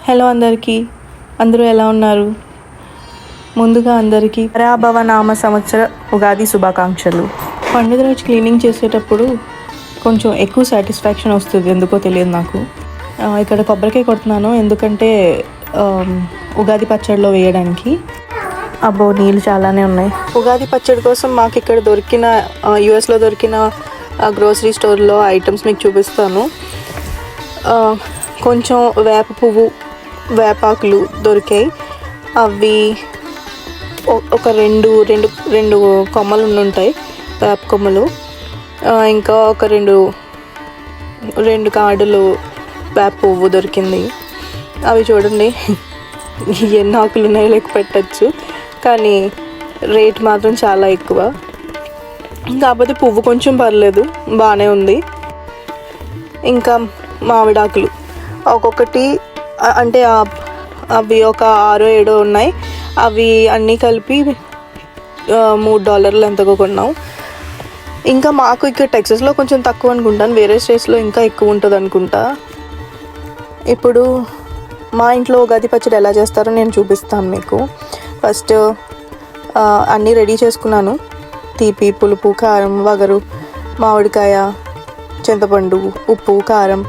Hello అందరికీ, అందరూ ఎలా ఉన్నారు? ముందుగా అందరికీ పరాభవ నామ సంవత్సర ఉగాది శుభాకాంక్షలు. పండుగ రోజు క్లీనింగ్ చేసేటప్పుడు కొంచెం ఎక్కువ సాటిస్ఫాక్షన్ వస్తుంది, ఎందుకో తెలియదు నాకు. ఇక్కడ కొబ్బరికాయ కొడుతున్నాను, ఎందుకంటే ఉగాది పచ్చడిలో వేయడానికి. అబ్బో, నీళ్ళు చాలానే ఉన్నాయి. ఉగాది పచ్చడి కోసం మాకు ఇక్కడ దొరికిన యూఎస్లో దొరికిన గ్రోసరీ స్టోర్లో ఐటమ్స్ మీకు చూపిస్తాను. కొంచెం వేప పువ్వు, వేపాకులు దొరికాయి. అవి ఒక రెండు కొమ్మలు ఉంటాయి, వేప కొమ్మలు. ఇంకా ఒక రెండు కాడలు వేప పువ్వు దొరికింది. అవి చూడండి ఎన్ని ఆకులు ఉన్నాయో లెక్క పెట్టచ్చు, కానీ రేట్ మాత్రం చాలా ఎక్కువ. కాకపోతే పువ్వు కొంచెం పర్లేదు, బాగానే ఉంది. ఇంకా మామిడాకులు ఒక్కొక్కటి, అంటే అవి ఒక 6-7 ఉన్నాయి. అవి అన్నీ కలిపి $3 ఎంతగా కొన్నాం. ఇంకా మాకు ఇక్కడ టెక్సస్లో కొంచెం తక్కువ అనుకుంటాను, వేరే స్టేట్స్లో ఇంకా ఎక్కువ ఉంటుంది అనుకుంటా. ఇప్పుడు మా ఇంట్లో ఉగాది పచ్చడి ఎలా చేస్తారో నేను చూపిస్తాను మీకు. ఫస్ట్ అన్నీ రెడీ చేసుకున్నాను. తీపి, పులుపు, కారం, వగరు, మామిడికాయ, చింతపండు, ఉప్పు, కారం,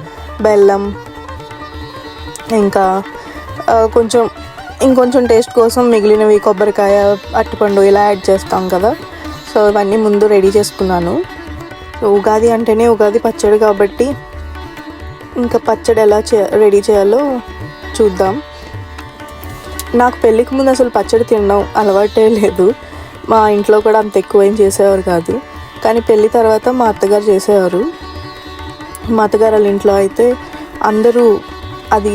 బెల్లం, ఇంకా ఇంకొంచెం టేస్ట్ కోసం మిగిలినవి కొబ్బరికాయ, అరటిపండు ఇలా యాడ్ చేస్తాం కదా. సో ఇవన్నీ ముందు రెడీ చేసుకున్నాను. ఉగాది అంటేనే ఉగాది పచ్చడి కాబట్టి ఇంకా పచ్చడి ఎలా రెడీ చేయాలో చూద్దాం. నాకు పెళ్ళికి ముందు అసలు పచ్చడి తినడం అలవాటే లేదు. మా ఇంట్లో కూడా అంత ఎక్కువ ఏం చేసేవారు కాదు, కానీ పెళ్ళి తర్వాత మా అత్తగారు చేసేవారు. మా అత్తగారు వాళ్ళ ఇంట్లో అయితే అందరూ అది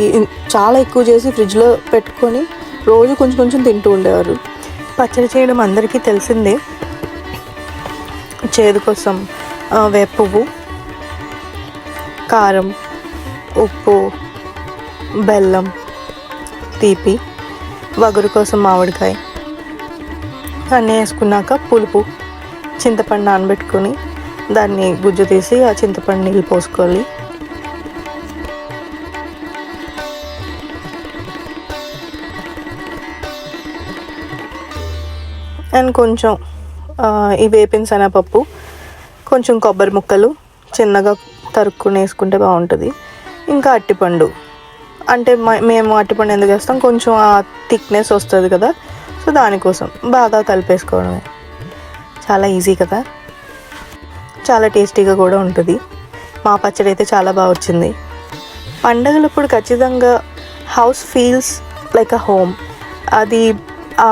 చాలా ఎక్కువ చేసి ఫ్రిడ్జ్లో పెట్టుకొని రోజు కొంచెం కొంచెం తింటూ ఉండేవారు. పచ్చడి చేయడం అందరికీ తెలిసిందే. చేదు కోసం వేప పువ్వు, కారం, ఉప్పు, బెల్లం, తీపి, వగరు కోసం మామిడికాయ అన్నీ వేసుకున్నాక పులుపు, చింతపండు నానబెట్టుకొని దాన్ని గుజ్జు తీసి ఆ చింతపండు నీళ్ళు పోసుకోవాలి. అండ్ కొంచెం ఈ వేపిన శనగపప్పు, కొంచెం కొబ్బరి ముక్కలు చిన్నగా తరుక్కుని వేసుకుంటే బాగుంటుంది. ఇంకా అరటిపండు, అంటే మేము అరటిపండు ఎందుకు వేస్తాం, కొంచెం ఆ థిక్నెస్ వస్తుంది కదా, సో దానికోసం బాగా కలిపేసుకోవడమే. చాలా ఈజీ కదా, చాలా టేస్టీగా కూడా ఉంటుంది. మా పచ్చడి అయితే చాలా బాగా వచ్చింది. పండగలప్పుడు ఖచ్చితంగా house feels like a home. అది ఆ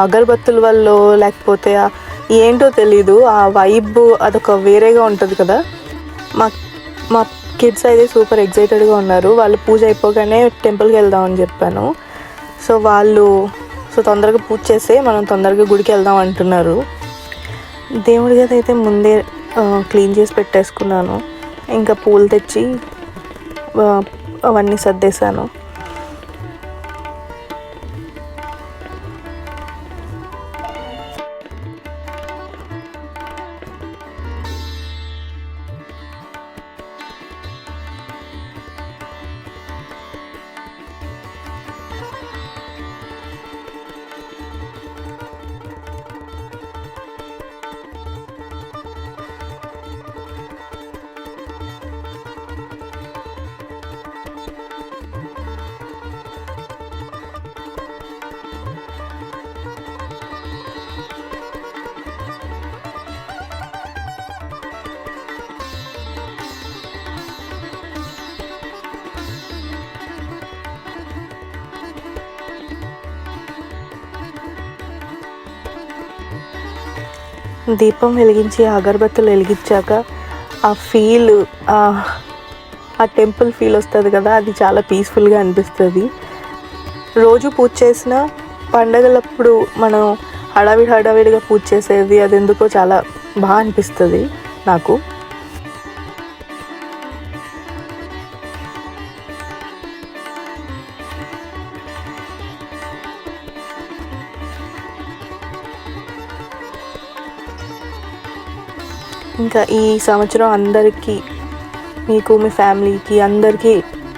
అగరబత్తుల వల్ల లేకపోతే ఏంటో తెలీదు, ఆ వైబ్ అదొక వేరేగా ఉంటుంది కదా. మా కిడ్స్ అయితే సూపర్ ఎగ్జైటెడ్గా ఉన్నారు. వాళ్ళు పూజ అయిపోగానే టెంపుల్కి వెళ్దామని చెప్పాను. సో తొందరగా పూజ చేస్తే మనం తొందరగా గుడికి వెళ్దాం అంటున్నారు. దేవుడి గది అయితే ముందే క్లీన్ చేసి పెట్టేసుకున్నాను. ఇంకా పూలు తెచ్చి అవన్నీ సర్దేశాను. దీపం వెలిగించి అగరబత్తులు వెలిగించాక ఆ ఫీల్, ఆ టెంపుల్ ఫీల్ వస్తుంది కదా, అది చాలా పీస్ఫుల్గా అనిపిస్తుంది. రోజు పూజ చేసిన పండగలప్పుడు మనం హడావిడిగా పూజ చేసేది అది ఎందుకో చాలా బాగా అనిపిస్తుంది నాకు. ఇంకా ఈ సంవత్సరం అందరికీ, మీకు మీ ఫ్యామిలీకి అందరికీ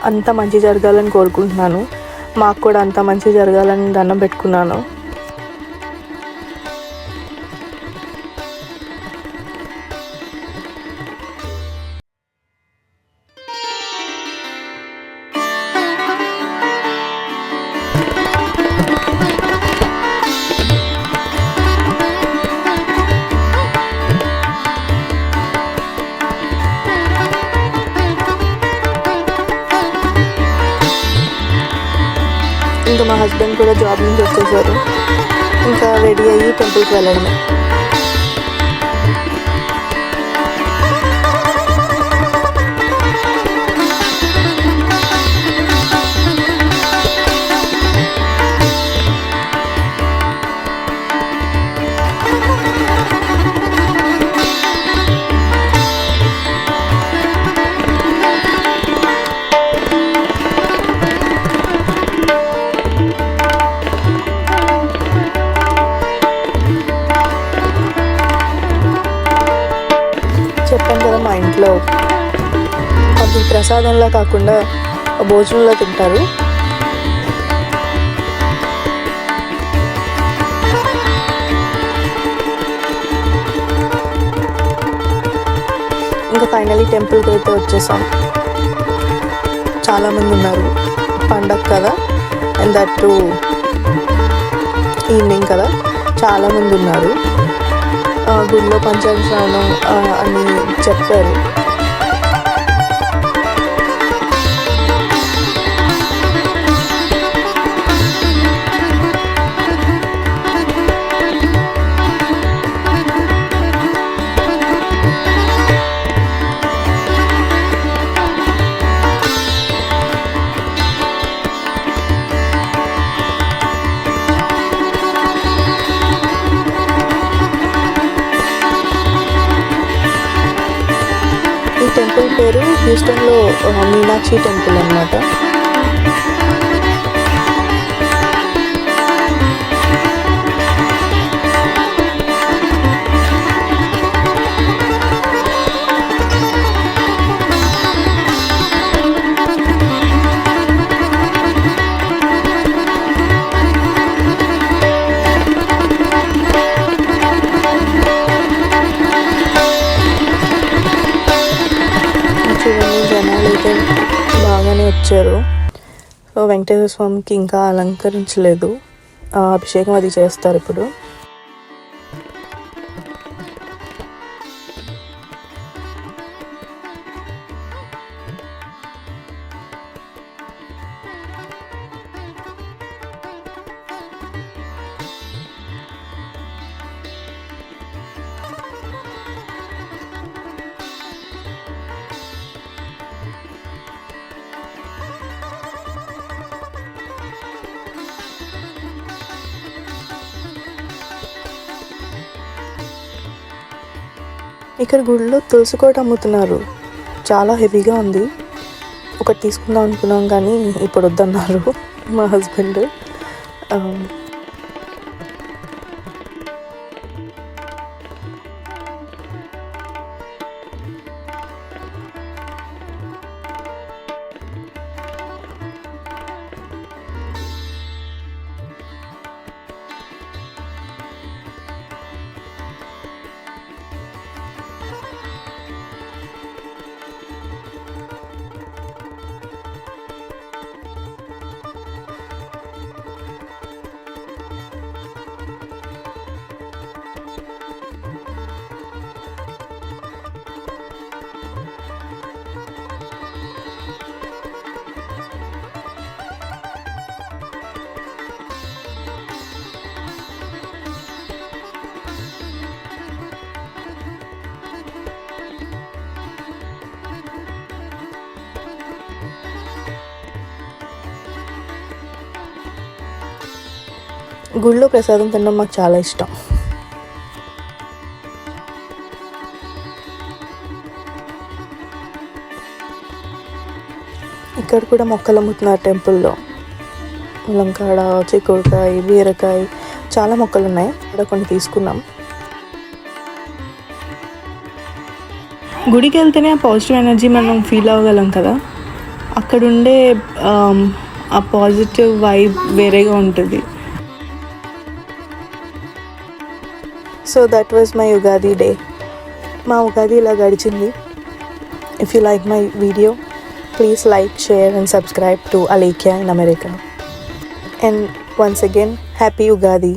అంత మంచి జరగాలని కోరుకుంటున్నాను. మాకు కూడా అంత మంచి జరగాలని దండం పెట్టుకున్నాను. ఇంకా మా హస్బెండ్ కూడా జాబ్ నుంచి వచ్చేసారు. ఇంకా రెడీ అయ్యి టెంపుల్కి వెళ్ళడమే. చెప్పాను కదా, మా ఇంట్లో అది ప్రసాదంలా కాకుండా భోజనంలో తింటారు. ఇంకా ఫైనలీ టెంపుల్కి అయితే వచ్చేసాం. చాలామంది ఉన్నారు, పండగ కదా, అండ్ దట్ టు ఈవినింగ్ కదా, చాలామంది ఉన్నారు. గుడిలో పంచాంగ శ్రవణం అని చెప్పారు. టెంపుల్ పేరు హ్యూస్టన్లో మీనాక్షి టెంపుల్ అన్నమాట. జనాలు అయితే బాగానే వచ్చారు. వెంకటేశ్వర స్వామికి ఇంకా అలంకరించలేదు, అభిషేకం అది చేస్తారు ఇప్పుడు. ఇక్కడ గుడిలో తులసి కోట అమ్ముతున్నారు, చాలా హెవీగా ఉంది. ఒకటి తీసుకుందాం అనుకున్నాం కానీ ఇప్పుడు వద్దన్నారు మా హస్బెండ్. గుడిలో ప్రసాదం తినడం మాకు చాలా ఇష్టం. ఇక్కడ కూడా మొక్కలు అమ్ముతున్నారు టెంపుల్లో. ములంకాడ, చిక్కుడుకాయ, బీరకాయ, చాలా మొక్కలు ఉన్నాయి. ఇక్కడ కొన్ని తీసుకున్నాం. గుడికి వెళ్తేనే ఆ పాజిటివ్ ఎనర్జీ మనం ఫీల్ అవ్వగలం కదా, అక్కడుండే ఆ పాజిటివ్ వైబ్ వేరేగా ఉంటుంది. So that was my Ugadi day. మా ఉగాది ఇలా గడిచింది. If you like my video, please like, share and subscribe to Alekia in America. And once again, happy Ugadi.